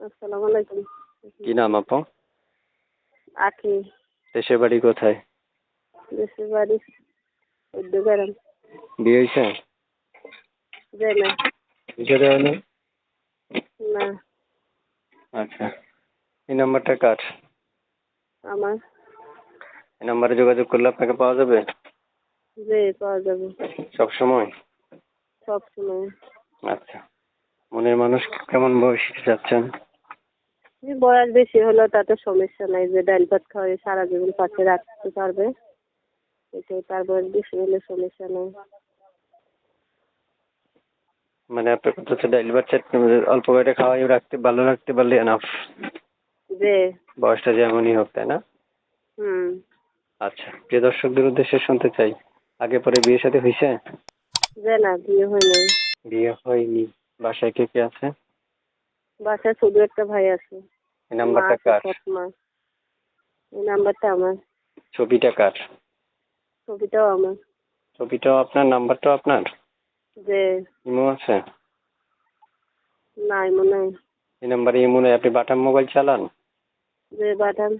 আসসালামু আলাইকুম। কি নাম আপা? আখি। দেশের বাড়ি কোথায়? দেশের বাড়ি উর্দুগ্রাম। বিয়ে হয়েছে? যে না। কিসের হয়নি? না। আচ্ছা, এই নাম্বারটা কার? আমার। এই নাম্বারে যোগাযোগ করলে আপনাকে পাওয়া যাবে যে পাওয়া যাবে। সব সময়? সব সময়। আচ্ছা, মনের মানুষ কেমন বয়সী যাচ্ছেন? বয়স বেশি হলেও তাতে সমস্যা নাই, যে ডাল ভাত খাওয়াই সারা জীবন পাশে রাখতে পারবে, এটাই। তার বয়স বেশি হলে সমস্যা নেই। মানে আপনার কথা হচ্ছে ডাইল ভাত অল্প বয়সে খাওয়াই রাখতে ভালো রাখতে পারলে এনাফ, যে। বয়সটা যেমনই হোক, তাই না? হুম। আচ্ছা, প্রিয় দর্শকদের উদ্দেশ্যে শুনতে চাই, আগে পরে বিয়ে শাদী হয়েছে? যে না, বিয়ে হয় নাই। বিয়ে হয়নি। বাসায় কে কে আছে? বাসায় শুধু একটা ভাই আছে। এই মা নাম্বারটা আছে, কার? সৎ মা। এই নাম্বারটা আমার। ছবিটা কার? ছবিটাও আমার। ছবিটাও আপনার, নাম্বারটাও আপনার? যে। ইমো আছে? নাই মনে হয়। এই নাম্বারে ইমো নেই। আপনি বাটাম মোবাইল চালান? যে বাটান।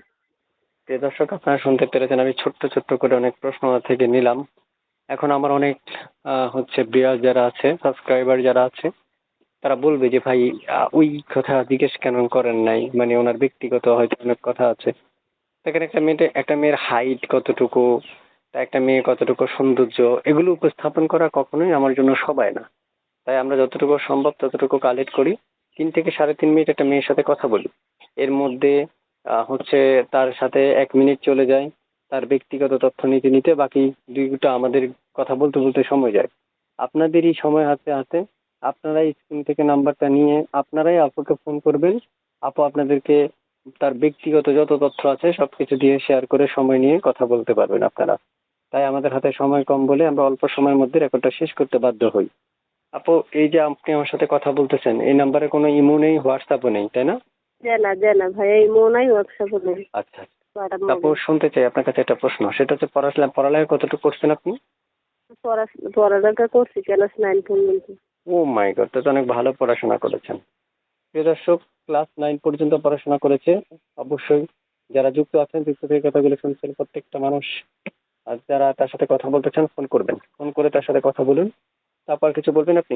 প্রিয় দর্শক, আপনারা শুনতে পেরেছেন, আমি ছোট্ট ছোট্ট করে অনেক প্রশ্ন ওনার থেকে নিলাম। এখন আমার অনেক হচ্ছে ভিউয়ার যারা আছে, সাবস্ক্রাইবার যারা আছে, তারা বলবে যে ভাই ওই কথা জিজ্ঞেস কেন করেন নাই, মানে ওনার ব্যক্তিগত হয়তো অনেক কথা আছে। দেখেন, একটা মেয়ের হাইট কতটুকু, তা একটা মেয়ে কতটুকু সৌন্দর্য, এগুলো উপস্থাপন করা কখনোই আমার জন্য সবাই না। তাই আমরা যতটুকু সম্ভব ততটুকু কালেক্ট করি, 3 থেকে 3.5 মিনিট একটা মেয়ের সাথে কথা বলি। এর মধ্যে হচ্ছে তার সাথে 1 মিনিট চলে যায় তার ব্যক্তিগত তথ্য নিতে নিতে, বাকি 2টা আমাদের কথা বলতে বলতে সময় যায়। আপনাদেরই সময় হাতে হাতে, আপনারাই স্ক্রিন থেকে নাম্বারটা নিয়ে আপনারাই আপুকে ফোন করবেন। আপু আপনাদেরকে তার ব্যক্তিগত যত তথ্য আছে সবকিছু দিয়ে শেয়ার করে সময় নিয়ে কথা বলতে পারবেন আপনারা। তাই আমাদের হাতে সময় কম বলে আমরা অল্প সময়ের মধ্যে রেকর্ডটা শেষ করতে বাধ্য হই। আপু, এই যে আপনি আমার সাথে কথা বলতেছেন, এই নাম্বারে কোনো ইমো নেই, হোয়াটসঅ্যাপও নেই, তাই না? যে না ভাই, এই মো নাই, ওয়ার্কশপও নেই। আচ্ছা। বাটাম তারপর মোবাইল। শুনতে চাই আপনার কাছে একটা প্রশ্ন, সেটা হচ্ছে পড়ালেখা কতটুকু করছেন আপনি? পড়ালেখা করছি ক্লাস 9 পর্যন্ত। ও মাই গড, তো অনেক ভালো পড়াশোনা করেছেন। প্রিয় দর্শক, ক্লাস 9 পর্যন্ত পড়াশোনা করেছে। অবশ্যই যারা যুক্ত আছেন, যুক্ত থেকে কথাগুলো শুনছেন, প্রত্যেকটা মানুষ আর যারা তার সাথে কথা বলতে চান ফোন করবেন, ফোন করে তার সাথে কথা বলুন। তারপর কিছু বলবেন আপনি?